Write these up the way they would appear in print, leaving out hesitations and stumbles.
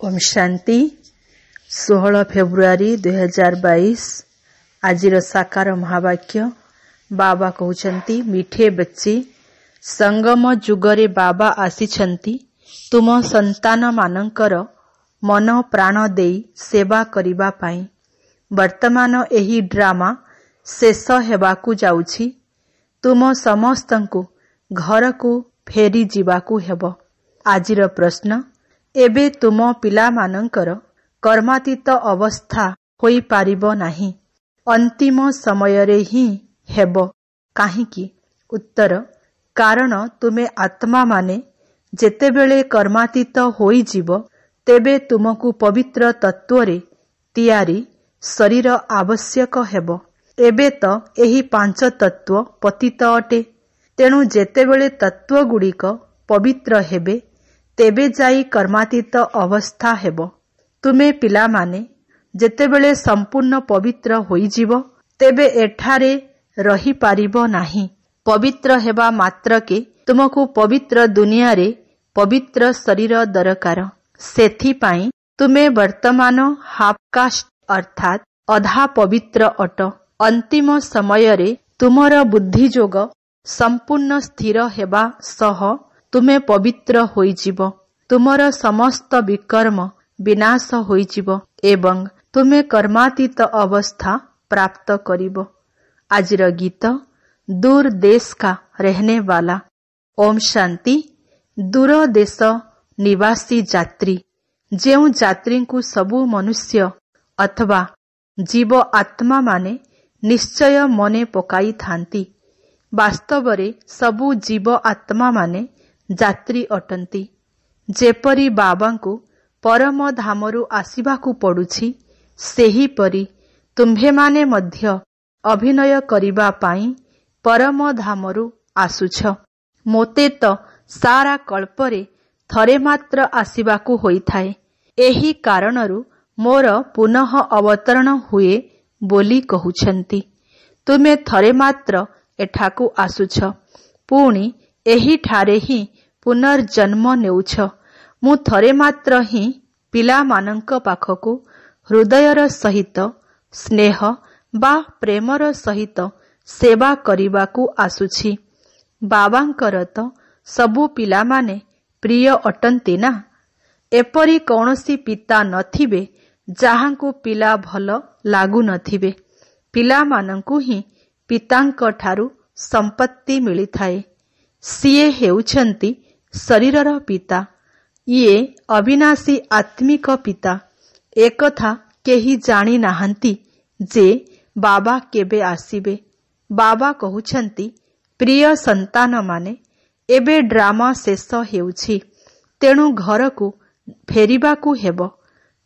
Om Shanti 16 February 2022 आजिर साकार महावाक्य बाबा कहउछंती मिठे बच्चे संगम जुगरे बाबा आसीछंती तुम संतान मानंकर मन प्राण देई सेवा करिबा पाई। वर्तमान एही ड्रामा शेष हेबाकू जाउछि। तुम समस्तंकु घर को फेरी जिबाकू हेबो। आजिर प्रश्न एबे तुम पिला मानंकर कर्मातीत अवस्था होई पारिबो नाही। अंतिम समयरे ही हेबो काहिकी? उत्तर कारण तुमे आत्मा माने जेतेबेले कर्मातीत होई जीवो तेबे तुमको पवित्र तत्वरे तियारी शरीर आवश्यक हेबो। एबे तो एही पांच तत्व पतित अटे। तेणु जेतेबेले तत्व गुड़िक पवित्र हेबे तेबे जाई कर्मातीत अवस्था हेबो। तुमे पिला माने जेतेबेले संपूर्ण पवित्र होई जीवो तेबे एठारे रही पारिबो नाही। पवित्र हेबा मात्रके तुमको पवित्र दुनिया रे पवित्र शरीर दरकार। सेथि पाई तुमे वर्तमान हाफ कास्ट अर्थात अधा पवित्र अट। अंतिम समय रे तुमर बुद्धि जोग संपूर्ण स्थिर हेबा सह तुमे पवित्र होई जीवो। तुमर समस्त विकर्म विनाश होई जीवो एवं तुमे कर्मातीत अवस्था प्राप्त करिबो। आजिर गीत दूर देश का रहने वाला। ओम शांति। दूर देश निवासी यात्री जेउ यात्री को सबु मनुष्य अथवा जीव आत्मा माने निश्चय मने पकाई थांती। वास्तव रे सबु जीव आत्मा माने यात्री अटंती। जेपरी बाबा को परम धामरु आसिबाकू पड़ुछि सेही परी तुम्भे माने मध्य अभिनय करिबा पाई परम धामरु आसुछ। मोते तो सारा कल्परे थरे मात्र आसिबाकू होइथाए। एही कारणरु मोर पुनः अवतरण हुए बोली कहुछंती। तुमे थरे मात्र एठाकू आसुछ पुणी एही ठारे ही पुनर्जन्म नेउछ। मु थरे मात्र ही पिला मानंक पाखकू हृदयर सहित स्नेह बा प्रेमर सहित सेवा करिबाकू आसुछि। बाबांकर तो सबु पिला माने प्रिय अटंती ना। एपरी कौनसी पिता नथिबे जाहांकू पिला भल लागू नथिबे। पिला मानंकू ही पितांक ठारू संपत्ति मिली थाए। सिए हेउछंती शरीरर पिता। ये अविनाशी आत्मिक पिता। एकथा केही जानी नाहंती जे बाबा केबे आसीबे। बाबा कहउछंती प्रिय संतान माने एबे ड्रामा शेष हेउछि तेणु घर को फेरिबाकू हेबो।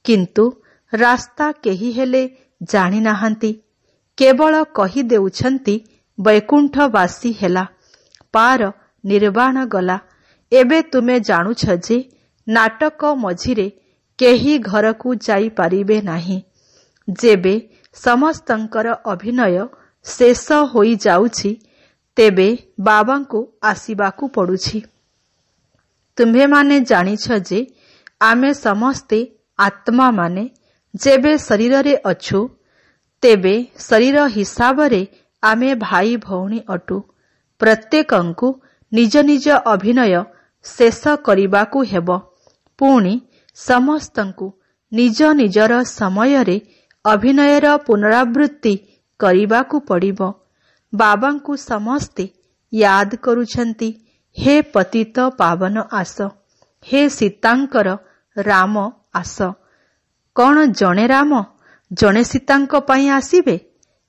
किंतु रास्ता केही हेले जानी नाहंती। केवल कही देउछंती वैकुंठवासी हेला पार निर्वाण गला। एबे तुमे जानुछ जे नाटक मझिरे केही घर को जाई पारिबे नाही। जेबे समस्तंकर अभिनय शेष होई जाउछि तेबे बाबांकू आसिबाकू पड़ुछि। तुम्हे माने जानिछ जे आमे समस्ते आत्मा माने जेबे शरीर रे अछु तेबे शरीर हिसाब रे आमे भाई भौणी अटु। प्रत्येकंकु निज निज अभिनय शेष करिबाकू हेबो। पुणी समस्तंकु निज निजर समय रे अभिनयर पुनरावृत्ति करिबाकू पड़िबो। बाबांकू समस्ते याद करुछंती हे पतित पावन आस, हे सीतांकर राम आस। कौन जणे राम जणे सीतांक पाई आसीबे?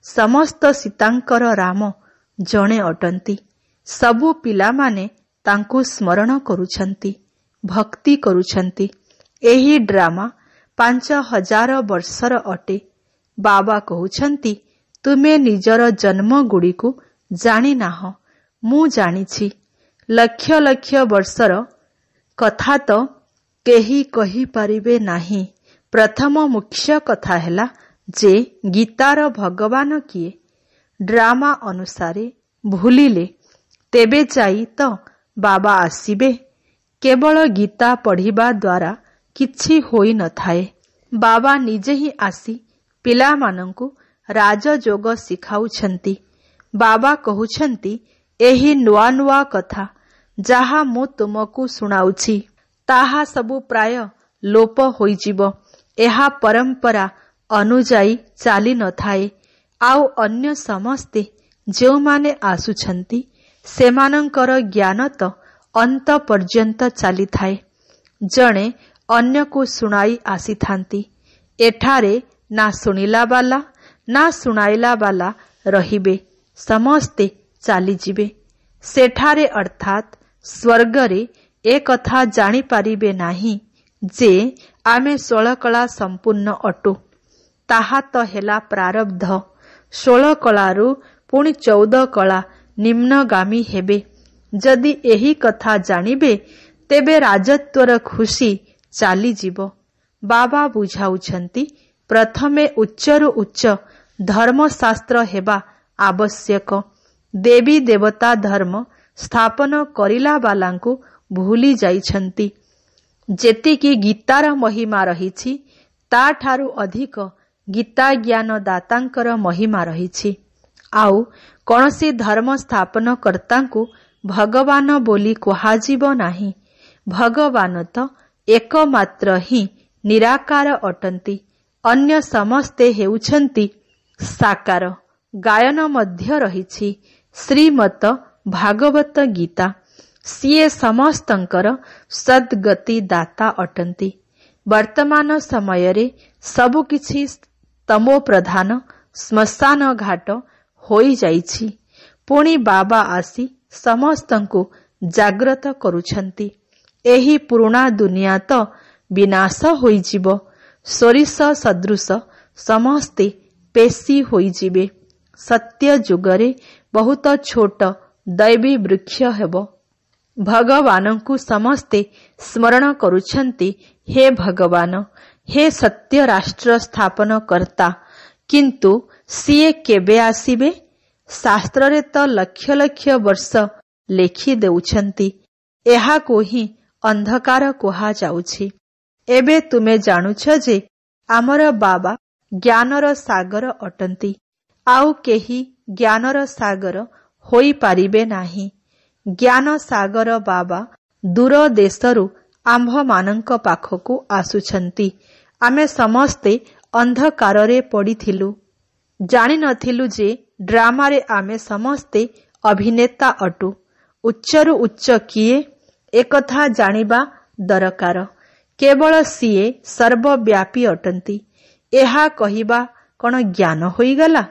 समस्त सीतांकर राम जणे अटंती। सबु पिला माने तांकू स्मरण करुछंती भक्ति करुछंती। एही ड्रामा 5000 वर्षर अटे। बाबा कहउछंती तुमे निजर जन्म गुड़िकू जानी नाह। मु जानिछि। लक्ष लक्ष वर्षर कथा तो केही कही पारिबे नाही। प्रथम मुख्य कथा हैला जे गीतार भगवान किए। ड्रामा अनुसारे भूलिले तेबे जाई तो बाबा आसीबे। केवल गीता पढ़िबा द्वारा କିଛି ହୋଇ ନଥାଏ। ବାବା ନିଜେ ହିଁ ଆସି ପିଲାମାନଙ୍କୁ ରାଜଯୋଗ ଶିଖାଉଛନ୍ତି। ବାବା କହୁଛନ୍ତି, ଏହି ନୂଆ ନୂଆ କଥା ଯାହା ମୁଁ ତୁମକୁ ଶୁଣାଉଛି ତାହା ସବୁ ପ୍ରାୟ ଲୋପ ହୋଇଯିବ। ଏହା ପରମ୍ପରା ଅନୁଯାୟୀ ଚାଲି ନଥାଏ। ଆଉ ଅନ୍ୟ ସମସ୍ତେ ଯେଉଁମାନେ ଆସୁଛନ୍ତି ସେମାନଙ୍କର ଜ୍ଞାନ ତ ଅନ୍ତ ପର୍ଯ୍ୟନ୍ତ ଚାଲିଥାଏ। ଜଣେ ଅନ୍ୟକୁ ଶୁଣାଇ ଆସିଥାନ୍ତି। ଏଠାରେ ନା ଶୁଣିଲା ବାଲା ନା ଶୁଣାଇଲା ବାଲା ରହିବେ, ସମସ୍ତେ ଚାଲିଯିବେ। ସେଠାରେ ଅର୍ଥାତ୍ ସ୍ୱର୍ଗରେ ଏ କଥା ଜାଣିପାରିବେ ନାହିଁ ଯେ ଆମେ 16 କଳା ସମ୍ପୂର୍ଣ୍ଣ ଅଟୁ। ତାହା ତ ହେଲା ପ୍ରାରବ୍ଧ। 16 କଳାରୁ ପୁଣି 14 କଳା ନିମ୍ନଗାମୀ ହେବେ। ଯଦି ଏହି କଥା ଜାଣିବେ ତେବେ ରାଜତ୍ୱର ଖୁସି ଚାଲିଯିବ। ବାବା ବୁଝାଉଛନ୍ତି, ପ୍ରଥମେ ଉଚ୍ଚରୁ ଉଚ୍ଚ ଧର୍ମଶାସ୍ତ୍ର ହେବା ଆବଶ୍ୟକ। ଦେବୀ ଦେବତା ଧର୍ମ ସ୍ଥାପନ କରିଲା ବାଲାଙ୍କୁ ଭୁଲି ଯାଇଛନ୍ତି। ଯେତିକି ଗୀତାର ମହିମା ରହିଛି ତାଠାରୁ ଅଧିକ ଗୀତା ଜ୍ଞାନ ଦାତାଙ୍କର ମହିମା ରହିଛି। ଆଉ କୌଣସି ଧର୍ମ ସ୍ଥାପନ କର୍ତ୍ତାଙ୍କୁ ଭଗବାନ ବୋଲି କୁହାଯିବ ନାହିଁ। ଭଗବାନ ତ ଏକମାତ୍ର ହିଁ ନିରାକାର ଅଟନ୍ତି। ଅନ୍ୟ ସମସ୍ତେ ହେଉଛନ୍ତି ସାକାର। ଗାୟନ ମଧ୍ୟ ରହିଛି ଶ୍ରୀମତ ଭାଗବତ ଗୀତା। ସିଏ ସମସ୍ତଙ୍କର ସଦ୍ଗତି ଦାତା ଅଟନ୍ତି। ବର୍ତ୍ତମାନ ସମୟରେ ସବୁକିଛି ତମୋପ୍ରଧାନ ଶ୍ମଶାନ ଘାଟ ହୋଇଯାଇଛି। ପୁଣି ବାବା ଆସି ସମସ୍ତଙ୍କୁ ଜାଗ୍ରତ କରୁଛନ୍ତି। ଏହି ପୁରୁଣା ଦୁନିଆ ତ ବିନାଶ ହୋଇଯିବ। ସୋରିଷ ସଦୃଶ ସମସ୍ତେ ପେଶୀ ହୋଇଯିବେ। ସତ୍ୟ ଯୁଗରେ ବହୁତ ଛୋଟ ଦୈବୀ ବୃକ୍ଷ ହେବ। ଭଗବାନଙ୍କୁ ସମସ୍ତେ ସ୍ମରଣ କରୁଛନ୍ତି, ହେ ଭଗବାନ, ହେ ସତ୍ୟ ରାଷ୍ଟ୍ର ସ୍ଥାପନ କର୍ତ୍ତା। କିନ୍ତୁ ସିଏ କେବେ ଆସିବେ? ଶାସ୍ତ୍ରରେ ତ ଲକ୍ଷ ଲକ୍ଷ ବର୍ଷ ଲେଖି ଦେଉଛନ୍ତି। ଏହାକୁ ହିଁ ଅନ୍ଧକାର କୁହାଯାଉଛି। ଏବେ ତୁମେ ଜାଣୁଛ ଯେ ଆମର ବାବା ଜ୍ଞାନର ସାଗର ଅଟନ୍ତି। ଆଉ କେହି ଜ୍ଞାନର ସାଗର ହୋଇପାରିବେ ନାହିଁ। ଜ୍ଞାନ ସାଗର ବାବା ଦୂର ଦେଶରୁ ଆମ୍ଭମାନଙ୍କ ପାଖକୁ ଆସୁଛନ୍ତି। ଆମେ ସମସ୍ତେ ଅନ୍ଧକାରରେ ପଡ଼ିଥିଲୁ। ଜାଣିନଥିଲୁ ଯେ ଡ୍ରାମାରେ ଆମେ ସମସ୍ତେ ଅଭିନେତା ଅଟୁ। ଉଚ୍ଚରୁ ଉଚ୍ଚ କିଏ ଏକଥା ଜାଣିବା ଦରକାର। କେବଳ ସିଏ ସର୍ବବ୍ୟାପୀ ଅଟନ୍ତି। ଏହା କହିବା କ'ଣ ଜ୍ଞାନ ହୋଇଗଲା?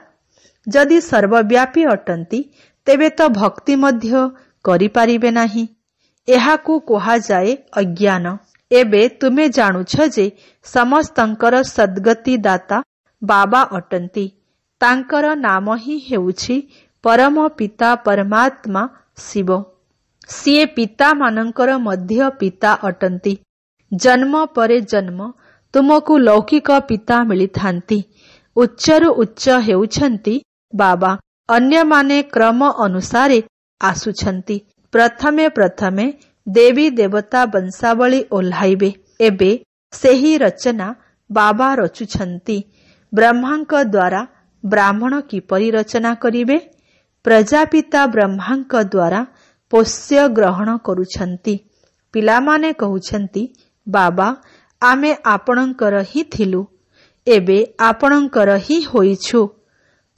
ଯଦି ସର୍ବବ୍ୟାପୀ ଅଟନ୍ତି ତେବେ ତ ଭକ୍ତି ମଧ୍ୟ କରିପାରିବେ ନାହିଁ। ଏହାକୁ କୁହାଯାଏ ଅଜ୍ଞାନ। ଏବେ ତୁମେ ଜାଣୁଛ ଯେ ସମସ୍ତଙ୍କର ସଦ୍ଗତି ଦାତା ବାବା ଅଟନ୍ତି। ତାଙ୍କର ନାମ ହିଁ ହେଉଛି ପରମ ପିତା ପରମାତ୍ମା ଶିବ। ସିଏ ପିତାମାନଙ୍କର ମଧ୍ୟ ପିତା ଅଟନ୍ତି। ଜନ୍ମ ପରେ ଜନ୍ମ ତୁମକୁ ଲୌକିକ ପିତା ମିଳିଥାନ୍ତି। ଉଚ୍ଚରୁ ଉଚ୍ଚ ହେଉଛନ୍ତି ବାବା। ଅନ୍ୟମାନେ କ୍ରମ ଅନୁସାରେ ଆସୁଛନ୍ତି। ପ୍ରଥମେ ପ୍ରଥମେ ଦେବୀ ଦେବତା ବଂଶାବଳୀ ଓହ୍ଲାଇବେ। ଏବେ ସେହି ରଚନା ବାବା ରଚୁଛନ୍ତି। ବ୍ରହ୍ମାଙ୍କ ଦ୍ୱାରା ବ୍ରାହ୍ମଣ କିପରି ରଚନା କରିବେ? ପ୍ରଜାପିତା ବ୍ରହ୍ମାଙ୍କ ଦ୍ୱାରା ପୋଷ୍ୟ ଗ୍ରହଣ କରୁଛନ୍ତି। ପିଲାମାନେ କହୁଛନ୍ତି, ବାବା, ଆମେ ଆପଣଙ୍କର ହିଁ ଥିଲୁ, ଏବେ ଆପଣଙ୍କର ହିଁ ହୋଇଛୁ।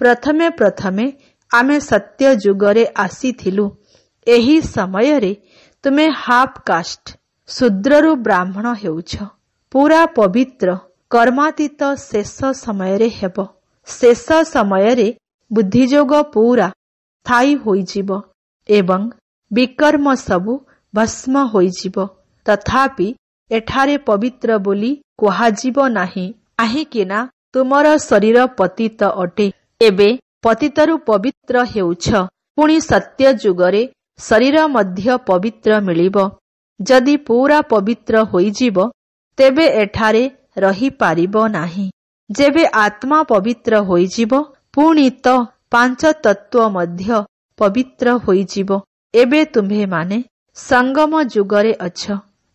ପ୍ରଥମେ ପ୍ରଥମେ ଆମେ ସତ୍ୟ ଯୁଗରେ ଆସିଥିଲୁ। ଏହି ସମୟରେ ତୁମେ ହାଫ୍ କାଷ୍ଟ ଶୂଦ୍ରରୁ ବ୍ରାହ୍ମଣ ହେଉଛ। ପୁରା ପବିତ୍ର କର୍ମାତୀତ ଶେଷ ସମୟରେ ହେବ। ଶେଷ ସମୟରେ ବୁଦ୍ଧିଯୋଗ ପୁରା ସ୍ଥାୟୀ ହୋଇଯିବ ଏବଂ ବିକର୍ମ ସବୁ ଭସ୍ମ ହୋଇଯିବ। ତଥାପି ଏଠାରେ ପବିତ୍ର ବୋଲି କୁହାଯିବ ନାହିଁ, କାହିଁକିନା ତୁମର ଶରୀର ପତିତ ଅଟେ। ଏବେ ପତିତରୁ ପବିତ୍ର ହେଉଛ। ପୁଣି ସତ୍ୟ ଯୁଗରେ ଶରୀର ମଧ୍ୟ ପବିତ୍ର ମିଳିବ। ଯଦି ପୁରା ପବିତ୍ର ହୋଇଯିବ ତେବେ ଏଠାରେ ରହିପାରିବ ନାହିଁ। ଯେବେ ଆତ୍ମା ପବିତ୍ର ହୋଇଯିବ ପୁଣି ତ ପାଞ୍ଚ ତତ୍ତ୍ୱ ମଧ୍ୟ ପବିତ୍ର ହୋଇଯିବ। ଏବେ ତୁମ୍ଭେମାନେ ସଙ୍ଗମ ଯୁଗରେ ଅଛ।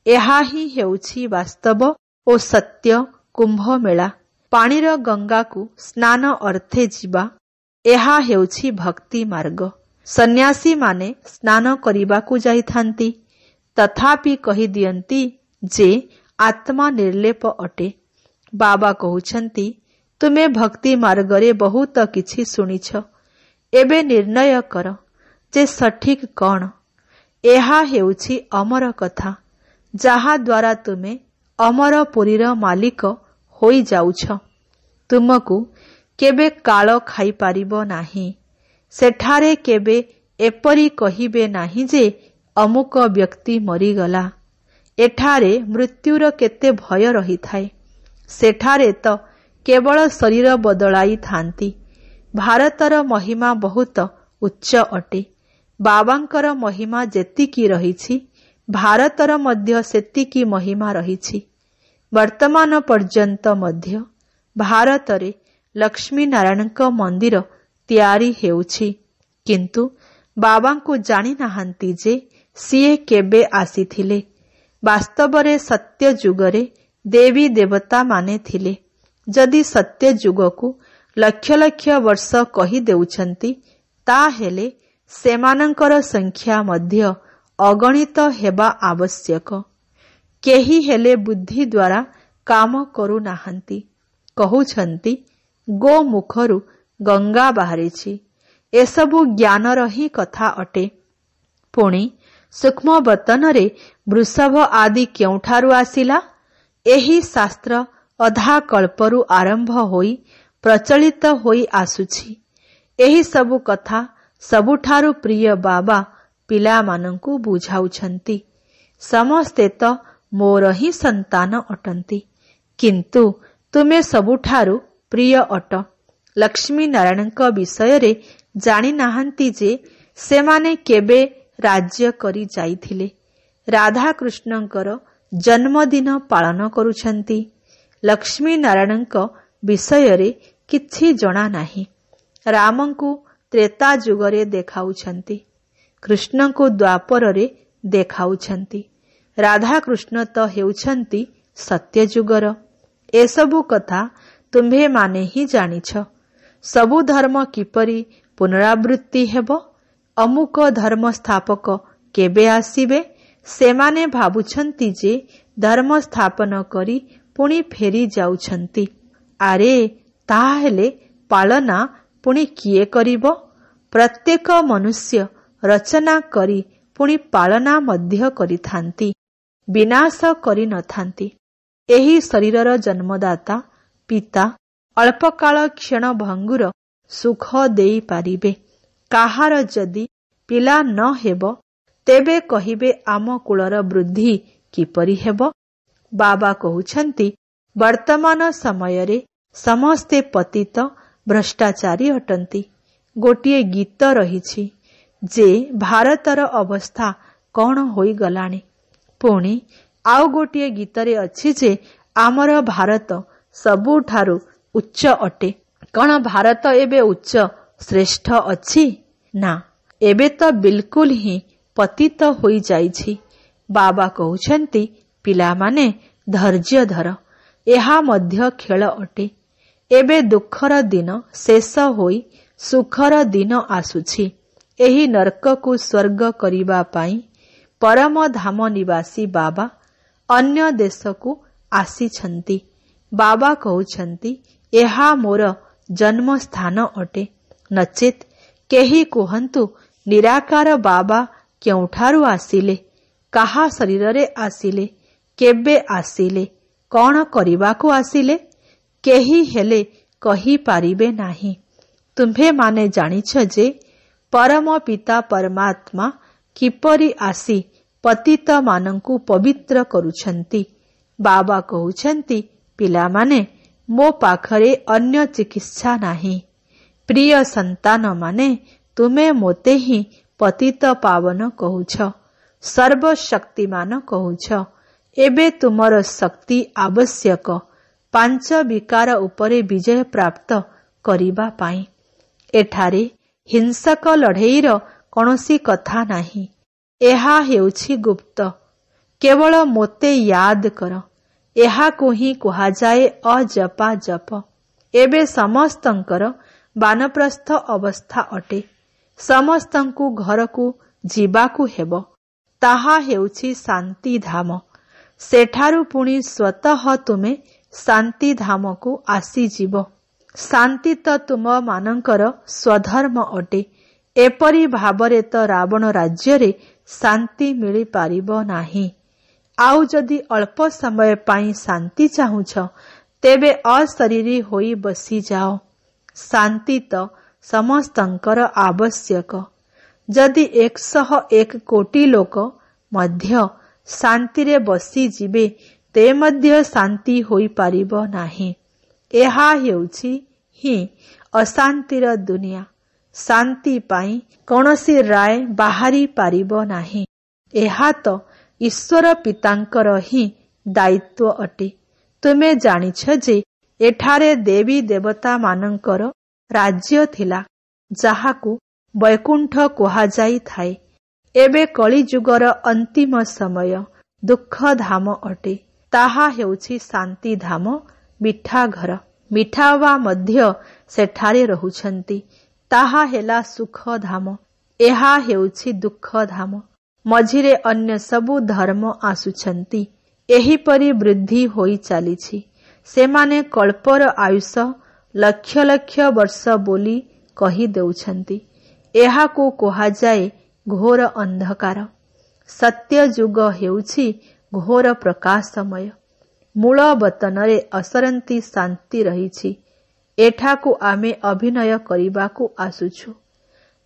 ଏହା ହିଁ ହେଉଛି ବାସ୍ତବ ଓ ସତ୍ୟ କୁମ୍ଭ ମେଳା। ପାଣିର ଗଙ୍ଗାକୁ ସ୍ନାନ ଅର୍ଥେ ଯିବା, ଏହା ହେଉଛି ଭକ୍ତି ମାର୍ଗ। ସନ୍ନ୍ୟାସୀମାନେ ସ୍ନାନ କରିବାକୁ ଯାଇଥାନ୍ତି, ତଥାପି କହିଦିଅନ୍ତି ଯେ ଆତ୍ମା ନିର୍ଲେପ ଅଟେ। ବାବା କହୁଛନ୍ତି, ତୁମେ ଭକ୍ତି ମାର୍ଗରେ ବହୁତ କିଛି ଶୁଣିଛ, ଏବେ ନିର୍ଣ୍ଣୟ କର ଯେ ସଠିକ୍ କ'ଣ। ଏହା ହେଉଛି ଅମର କଥା, ଯାହାଦ୍ୱାରା ତୁମେ ଅମରପୁରୀର ମାଲିକ ହୋଇଯାଉଛ। ତୁମକୁ କେବେ କାଳ ଖାଇପାରିବ ନାହିଁ। ସେଠାରେ କେବେ ଏପରି କହିବେ ନାହିଁ ଯେ ଅମୁକ ବ୍ୟକ୍ତି ମରିଗଲା। ଏଠାରେ ମୃତ୍ୟୁର କେତେ ଭୟ ରହିଥାଏ। ସେଠାରେ ତ କେବଳ ଶରୀର ବଦଳାଇଥାନ୍ତି। ଭାରତର ମହିମା ବହୁତ ଉଚ୍ଚ ଅଟେ। ବାବାଙ୍କର ମହିମା ଯେତିକି ରହିଛି, ଭାରତର ମଧ୍ୟ ସେତିକି ମହିମା ରହିଛି। ବର୍ତ୍ତମାନ ପର୍ଯ୍ୟନ୍ତ ମଧ୍ୟ ଭାରତରେ ଲକ୍ଷ୍ମୀ ନାରାୟଣଙ୍କ ମନ୍ଦିର ତିଆରି ହେଉଛି, କିନ୍ତୁ ବାବାଙ୍କୁ ଜାଣିନାହାନ୍ତି ଯେ ସିଏ କେବେ ଆସିଥିଲେ। ବାସ୍ତବରେ ସତ୍ୟ ଯୁଗରେ ଦେବୀ ଦେବତାମାନେ ଥିଲେ। ଯଦି ସତ୍ୟ ଯୁଗକୁ ଲକ୍ଷ ଲକ୍ଷ ବର୍ଷ କହିଦେଉଛନ୍ତି, ତାହେଲେ ସେମାନଙ୍କର ସଂଖ୍ୟା ମଧ୍ୟ ଅଗଣିତ ହେବା ଆବଶ୍ୟକ। କେହି ହେଲେ ବୁଦ୍ଧି ଦ୍ୱାରା କାମ କରୁନାହାନ୍ତି। କହୁଛନ୍ତି ଗୋମୁଖରୁ ଗଙ୍ଗା ବାହାରିଛି। ଏସବୁ ଜ୍ଞାନର ହିଁ କଥା ଅଟେ। ପୁଣି ସୂକ୍ଷ୍ମବତନରେ ବୃଷଭ ଆଦି କେଉଁଠାରୁ ଆସିଲା? ଏହି ଶାସ୍ତ୍ର ଅଧା କଳ୍ପରୁ ଆରମ୍ଭ ହୋଇ ପ୍ରଚଳିତ ହୋଇ ଆସୁଛି। ଏହି ସବୁ କଥା ସବୁଠାରୁ ପ୍ରିୟ ବାବା ପିଲାମାନଙ୍କୁ ବୁଝାଉଛନ୍ତି। ସମସ୍ତେ ତ ମୋର ହିଁ ସନ୍ତାନ ଅଟନ୍ତି, କିନ୍ତୁ ତୁମେ ସବୁଠାରୁ ପ୍ରିୟ ଅଟ। ଲକ୍ଷ୍ମୀ ନାରାୟଣଙ୍କ ବିଷୟରେ ଜାଣିନାହାନ୍ତି ଯେ ସେମାନେ କେବେ ରାଜ୍ୟ କରି ଯାଇଥିଲେ। ରାଧାକୃଷ୍ଣଙ୍କର ଜନ୍ମଦିନ ପାଳନ କରୁଛନ୍ତି। ଲକ୍ଷ୍ମୀ ନାରାୟଣଙ୍କ ବିଷୟରେ କିଛି ଜଣା ନାହିଁ। ରାମଙ୍କୁ ତ୍ରେତା ଯୁଗରେ ଦେଖାଉଛନ୍ତି, କୃଷ୍ଣଙ୍କୁ ଦ୍ୱାପରରେ ଦେଖାଉଛନ୍ତି। ରାଧାକୃଷ୍ଣ ତ ହେଉଛନ୍ତି ସତ୍ୟଯୁଗର। ଏସବୁ କଥା ତୁମ୍ଭେମାନେ ହିଁ ଜାଣିଛ। ସବୁ ଧର୍ମ କିପରି ପୁନରାବୃତ୍ତି ହେବ? ଅମୁକ ଧର୍ମ ସ୍ଥାପକ କେବେ ଆସିବେ? ସେମାନେ ଭାବୁଛନ୍ତି ଯେ ଧର୍ମ ସ୍ଥାପନ କରି ପୁଣି ଫେରି ଯାଉଛନ୍ତି। ଆରେ ତାହେଲେ ପାଳନା ପୁଣି କିଏ କରିବ? ପ୍ରତ୍ୟେକ ମନୁଷ୍ୟ ରଚନା କରି ପୁଣି ପାଳନା ମଧ୍ୟ କରିଥାନ୍ତି, ବିନାଶ କରିନଥାନ୍ତି। ଏହି ଶରୀରର ଜନ୍ମଦାତା ପିତା ଅଳ୍ପକାଳ କ୍ଷଣ ଭଙ୍ଗୁର ସୁଖ ଦେଇପାରିବେ। କାହାର ଯଦି ପିଲା ନ ହେବ, ତେବେ କହିବେ ଆମ କୁଳର ବୃଦ୍ଧି କିପରି ହେବ? ବାବା କହୁଛନ୍ତି, ବର୍ତ୍ତମାନ ସମୟରେ ସମସ୍ତେ ପତିତ ଭ୍ରଷ୍ଟାଚାରୀ ଅଟନ୍ତି। ଗୋଟିଏ ଗୀତ ରହିଛି ଯେ ଭାରତର ଅବସ୍ଥା କ'ଣ ହୋଇଗଲାଣି। ପୁଣି ଆଉ ଗୋଟିଏ ଗୀତରେ ଅଛି ଯେ ଆମର ଭାରତ ସବୁଠାରୁ ଉଚ୍ଚ ଅଟେ। କ'ଣ ଭାରତ ଏବେ ଉଚ୍ଚ ଶ୍ରେଷ୍ଠ ଅଛି? ନା, ଏବେ ତ ବିଲକୁଲ ହିଁ ପତିତ ହୋଇଯାଇଛି। ବାବା କହୁଛନ୍ତି, ପିଲାମାନେ ଧୈର୍ଯ୍ୟ ଧର, ଏହା ମଧ୍ୟ ଖେଳ ଅଟେ। ଏବେ ଦୁଃଖର ଦିନ ଶେଷ ହୋଇ ସୁଖର ଦିନ ଆସୁଛି। ଏହି ନର୍କକୁ ସ୍ୱର୍ଗ କରିବା ପାଇଁ ପରମ ଧାମ ନିବାସୀ ବାବା ଅନ୍ୟ ଦେଶକୁ ଆସିଛନ୍ତି। ବାବା କହୁଛନ୍ତି, ଏହା ମୋର ଜନ୍ମସ୍ଥାନ ଅଟେ। ନଚେତ୍ କେହି କୁହନ୍ତୁ, ନିରାକାର ବାବା କେଉଁଠାରୁ ଆସିଲେ? କାହା ଶରୀରରେ ଆସିଲେ? କେବେ ଆସିଲେ? କ'ଣ କରିବାକୁ ଆସିଲେ? କେହି ହେଲେ କହିପାରିବେ ନାହିଁ। ତୁମ୍ଭେମାନେ ଜାଣିଛ ଯେ ପରମ ପିତା ପରମାତ୍ମା କିପରି ଆସି ପତିତମାନଙ୍କୁ ପବିତ୍ର କରୁଛନ୍ତି। ବାବା କହୁଛନ୍ତି, ପିଲାମାନେ, ମୋ ପାଖରେ ଅନ୍ୟ ଚିକିତ୍ସା ନାହିଁ। ପ୍ରିୟ ସନ୍ତାନମାନେ, ତୁମେ ମୋତେ ହିଁ ପତିତ ପାବନ କହୁଛ, ସର୍ବଶକ୍ତିମାନ କହୁଛ। ଏବେ ତୁମର ଶକ୍ତି ଆବଶ୍ୟକ 5 ବିକାର ଉପରେ ବିଜୟ ପ୍ରାପ୍ତ କରିବା ପାଇଁ। ଏଠାରେ ହିଂସକ ଲଢ଼େଇର କୌଣସି କଥା ନାହିଁ। ଏହା ହେଉଛି ଗୁପ୍ତ। କେବଳ ମୋତେ ୟାଦ କର। ଏହାକୁ ହିଁ କୁହାଯାଏ ଅଜପା ଜପ। ଏବେ ସମସ୍ତଙ୍କର ବାନପ୍ରସ୍ଥ ଅବସ୍ଥା ଅଟେ। ସମସ୍ତଙ୍କୁ ଘରକୁ ଯିବାକୁ ହେବ। ତାହା ହେଉଛି ଶାନ୍ତି ଧାମ। ସେଠାରୁ ପୁଣି ସ୍ୱତଃ ତୁମେ ଶାନ୍ତି ଧାମକୁ ଆସିଯିବ। ଶାନ୍ତି ତ ତୁମମାନଙ୍କର ସ୍ୱଧର୍ମ ଅଟେ। ଏପରି ଭାବରେ ତ ରାବଣ ରାଜ୍ୟରେ ଶାନ୍ତି ମିଳିପାରିବ ନାହିଁ। ଆଉ ଯଦି ଅଳ୍ପ ସମୟ ପାଇଁ ଶାନ୍ତି ଚାହୁଁଛ, ତେବେ ଅଶରୀରୀ ହୋଇ ବସିଯାଅ। ଶାନ୍ତି ତ ସମସ୍ତଙ୍କର ଆବଶ୍ୟକ। ଯଦି 101 କୋଟି ଲୋକ ମଧ୍ୟ ଶାନ୍ତିରେ ବସିଯିବେ, ତେ ମଧ୍ୟ ଶାନ୍ତି ହୋଇପାରିବ ନାହିଁ। ଏହା ହେଉଛି ହିଁ ଅଶାନ୍ତିର ଦୁନିଆ। ଶାନ୍ତି ପାଇଁ କୌଣସି ରାୟ ବାହାରି ପାରିବ ନାହିଁ। ଏହା ତ ଈଶ୍ୱର ପିତାଙ୍କର ହିଁ ଦାୟିତ୍ୱ ଅଟେ। ତୁମେ ଜାଣିଛ ଯେ ଏଠାରେ ଦେବୀ ଦେବତାମାନଙ୍କର ରାଜ୍ୟ ଥିଲା, ଯାହାକୁ ବୈକୁଣ୍ଠ କୁହାଯାଇଥାଏ। ଏବେ କଳିଯୁଗର ଅନ୍ତିମ ସମୟ ଦୁଃଖଧାମ ଅଟେ। ତାହା ହେଉଛି ଶାନ୍ତିଧାମ, ମିଠା ଘର। ମିଠା ବାବା ମଧ୍ୟ ସେଠାରେ ରହୁଛନ୍ତି। ତାହା ହେଲା ସୁଖଧାମ। ଏହା ହେଉଛି ଦୁଃଖଧାମ। ମଝିରେ ଅନ୍ୟ ସବୁ ଧର୍ମ ଆସୁଛନ୍ତି। ଏହିପରି ବୃଦ୍ଧି ହୋଇ ଚାଲିଛି। ସେମାନେ କଳ୍ପର ଆୟୁଷ ଲକ୍ଷ ଲକ୍ଷ ବର୍ଷ ବୋଲି କହିଦେଉଛନ୍ତି। ଏହାକୁ କୁହାଯାଏ ଘୋର ଅନ୍ଧକାର। ସତ୍ୟଯୁଗ ହେଉଛି ଘୋର ପ୍ରକାଶମୟ। ମୂଳ ବତନରେ ଅସରନ୍ତି ଶାନ୍ତି ରହିଛି। ଏଠାକୁ ଆମେ ଅଭିନୟ କରିବାକୁ ଆସୁଛୁ।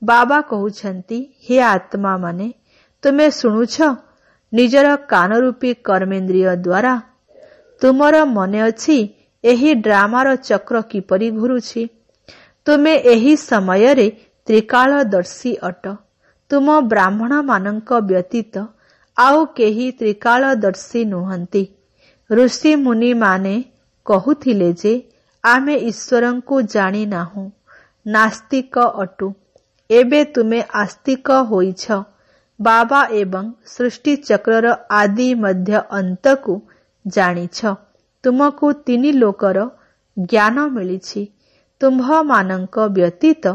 ବାବା କହୁଛନ୍ତି, ହେ ଆତ୍ମାମାନେ, ତୁମେ ଶୁଣୁଛ ନିଜର କାନରୂପୀ କର୍ମେନ୍ଦ୍ରିୟ ଦ୍ୱାରା। ତୁମର ମନେ ଅଛି ଏହି ଡ୍ରାମାର ଚକ୍ର କିପରି ଘୁରୁଛି। ତୁମେ ଏହି ସମୟରେ ତ୍ରିକାଳଦର୍ଶୀ ଅଟ। ତୁମ ବ୍ରାହ୍ମଣମାନଙ୍କ ବ୍ୟତୀତ ଆଉ କେହି ତ୍ରିକାଳଦର୍ଶୀ ନୁହନ୍ତି। ଋଷିମୁନିମାନେ କହୁଥିଲେ ଯେ ଆମେ ଈଶ୍ୱରଙ୍କୁ ଜାଣିନାହୁଁ, ନାସ୍ତିକ ଅଟୁ। ଏବେ ତୁମେ ଆସ୍ତିକ ହୋଇଛ। ବାବା ଏବଂ ସୃଷ୍ଟିଚକ୍ରର ଆଦି ମଧ୍ୟ ଅନ୍ତକୁ ଜାଣିଛ। ତୁମକୁ 3 ଲୋକର ଜ୍ଞାନ ମିଳିଛି। ତୁମ୍ଭମାନଙ୍କ ବ୍ୟତୀତ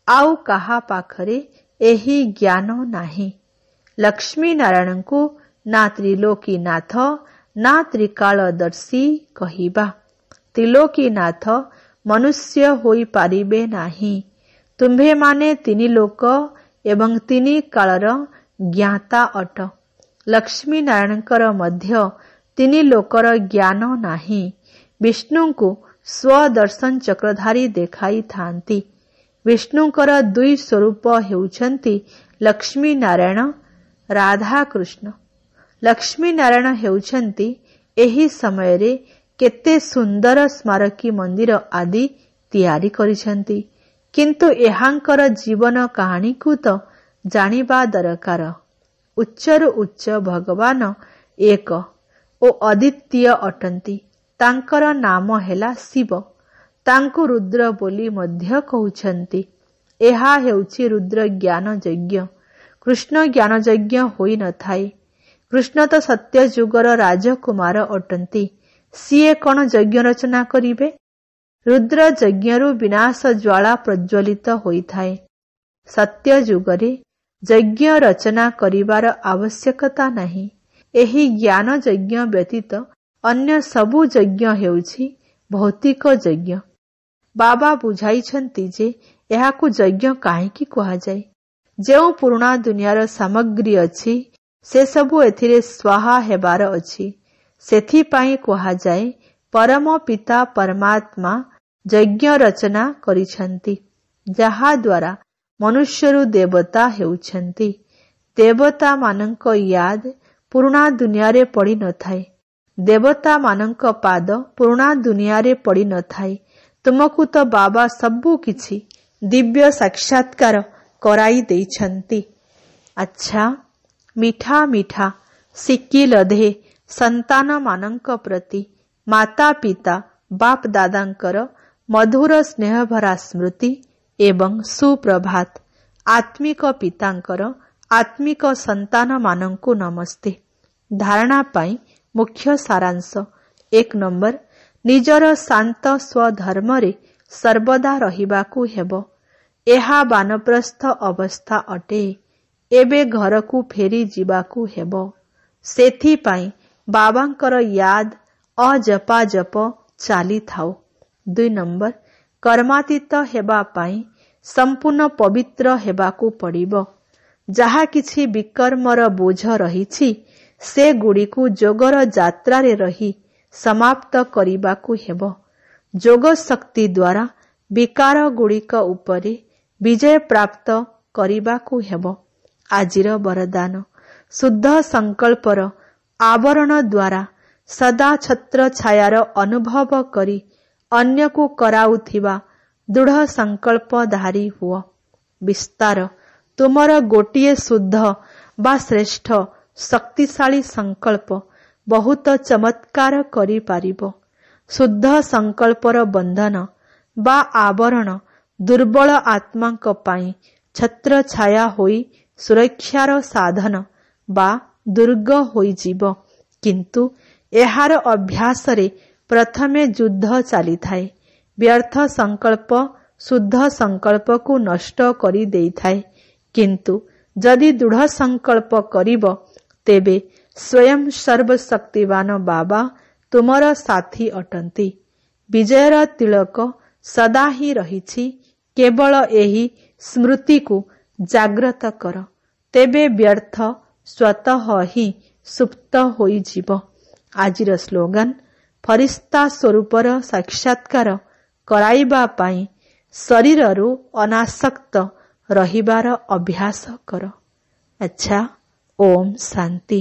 ଆଉ କାହା ପାଖରେ ଏହି ଜ୍ଞାନ ନାହିଁ। ଲକ୍ଷ୍ମୀ ନାରାୟଣଙ୍କୁ ନା ତ୍ରିଲୋକୀନାଥ ନା ତ୍ରିକାଳଦର୍ଶୀ କହିବା। ତ୍ରିଲୋକୀନାଥ ମନୁଷ୍ୟ ହୋଇପାରିବେ ନାହିଁ। ତୁମ୍ଭେମାନେ 3 ଲୋକ ଏବଂ 3 କାଳର ଜ୍ଞାତା ଅଟ। ଲକ୍ଷ୍ମୀ ନାରାୟଣଙ୍କର ମଧ୍ୟ 3 ଲୋକର ଜ୍ଞାନ ନାହିଁ। ବିଷ୍ଣୁଙ୍କୁ ସ୍ୱଦର୍ଶନ ଚକ୍ରଧାରୀ ଦେଖାଇଥାନ୍ତି। ବିଷ୍ଣୁଙ୍କର 2 ସ୍ୱରୂପ ହେଉଛନ୍ତି ଲକ୍ଷ୍ମୀ ନାରାୟଣ, ରାଧାକୃଷ୍ଣ। ଲକ୍ଷ୍ମୀ ନାରାୟଣ ହେଉଛନ୍ତି ଏହି ସମୟରେ କେତେ ସୁନ୍ଦର ସ୍ମାରକୀ ମନ୍ଦିର ଆଦି ତିଆରି କରିଛନ୍ତି। କିନ୍ତୁ ଏହାଙ୍କର ଜୀବନ କାହାଣୀକୁ ତ ଜାଣିବା ଦରକାର। ଉଚ୍ଚରୁ ଉଚ୍ଚ ଭଗବାନ ଏକ ଓ ଅଦ୍ୱିତୀୟ ଅଟନ୍ତି। ତାଙ୍କର ନାମ ହେଲା ଶିବ। ତାଙ୍କୁ ରୁଦ୍ର ବୋଲି ମଧ୍ୟ କହୁଛନ୍ତି। ଏହା ହେଉଛି ରୁଦ୍ର ଜ୍ଞାନ ଯଜ୍ଞ। କୃଷ୍ଣ ଜ୍ଞାନ ଯଜ୍ଞ ହୋଇନଥାଏ। କୃଷ୍ଣ ତ ସତ୍ୟ ଯୁଗର ରାଜକୁମାର ଅଟନ୍ତି। ସିଏ କ'ଣ ଯଜ୍ଞ ରଚନା କରିବେ? ରୁଦ୍ର ଯଜ୍ଞରୁ ବିନାଶ ଜ୍ୱାଳା ପ୍ରଜ୍ୱଲିତ ହୋଇଥାଏ। ସତ୍ୟ ଯୁଗରେ ଯଜ୍ଞ ରଚନା କରିବାର ଆବଶ୍ୟକତା ନାହିଁ। ଏହି ଜ୍ଞାନ ଯଜ୍ଞ ବ୍ୟତୀତ ଅନ୍ୟ ସବୁ ଯଜ୍ଞ ହେଉଛି ଭୌତିକ ଯଜ୍ଞ। ବାବା ବୁଝାଇଛନ୍ତି ଯେ ଏହାକୁ ଯଜ୍ଞ କାହିଁକି କୁହାଯାଏ। ଯେଉଁ ପୁରୁଣା ଦୁନିଆର ସାମଗ୍ରୀ ଅଛି, ସେସବୁ ଏଥିରେ ସ୍ୱାହା ହେବାର ଅଛି। ସେଥିପାଇଁ କୁହାଯାଏ ପରମ ପିତା ପରମାତ୍ମା ଯଜ୍ଞ ରଚନା କରିଛନ୍ତି, ଯାହାଦ୍ୱାରା ମନୁଷ୍ୟରୁ ଦେବତା ହେଉଛନ୍ତି। ଦେବତାମାନଙ୍କ ୟାଦ ପୁରୁଣା ଦୁନିଆରେ ପଡ଼ିନଥାଏ। ଦେବତାମାନଙ୍କ ପାଦ ପୁରୁଣା ଦୁନିଆରେ ପଡ଼ିନଥାଏ। ତୁମକୁ ତ ବାବା ସବୁ କିଛି ଦିବ୍ୟ ସାକ୍ଷାତକାର କରାଇ ଦେଇଛନ୍ତି। ଆଚ୍ଛା, ମିଠା ମିଠା ସିକି ଲଧେ ସନ୍ତାନମାନଙ୍କ ପ୍ରତି ମାତା ପିତା ବାପ ଦାଦାଙ୍କର ମଧୁର ସ୍ନେହଭରା ସ୍ମୃତି ଏବଂ ସୁପ୍ରଭାତ। ଆତ୍ମିକ ପିତାଙ୍କର ଆତ୍ମିକ ସନ୍ତାନମାନଙ୍କୁ ନମସ୍ତେ। ଧାରଣା ପାଇଁ ମୁଖ୍ୟ ସାରାଂଶ। एक नंबर निजर शांत स्वधर्म रे सर्वदा रहिबाकू हेबो। एहा बानप्रस्थ अवस्था अटे। एबे घरकू फेरी जिबाकू हेबो। सेथिपाई बाबांकर याद अजपा जप चाली थाओ। 2 नंबर कर्मातीत हेबा पाई संपूर्ण पवित्र हेबाकू पड़िबो। जहा किछि विकर्मर बोझ रहिछि से गुड़िकू जोगर यात्रा रे रही समाप्त करिबाकू हेबो। जोग शक्ति द्वारा विकार गुड़िक उपरे विजय प्राप्त करिबाकू हेबो। आजिर वरदान शुद्ध संकल्पर आवरण द्वारा सदा छत्र छायार अनुभव करी अन्य को कराउथिबा दृढ़ संकल्पधारी हुओ। विस्तार तुमर गोटिए शुद्ध बा श्रेष्ठ शक्तिशाली संकल्प बहुत चमत्कार करि पारिबो। शुद्ध संकल्पर बंधन बा आवरण दुर्बल आत्मांक पाई छत्र छाया होई सुरक्षार साधन बा दुर्ग होई जीव। किंतु एहार अभ्यास रे प्रथमे युद्ध चली थाए। व्यर्थ संकल्प शुद्ध संकल्प को नष्ट करी देई थाए। किंतु जदि दृढ़ संकल्प करिब तेबे स्वयं सर्वशक्तिवान बाबा तुमर साथी अटंती। विजयर तिलक सदा ही रहिछि। केवल एही स्मृति को जाग्रत कर, तेबे व्यर्थ स्वतः ही सुप्त होई जीव। आजिर स्लोगन फरिस्ता स्वरूपर साक्षात्कार कराइबा पाई शरीररू अनासक्त रहिबार अभ्यास कर। अच्छा, ओम शांति।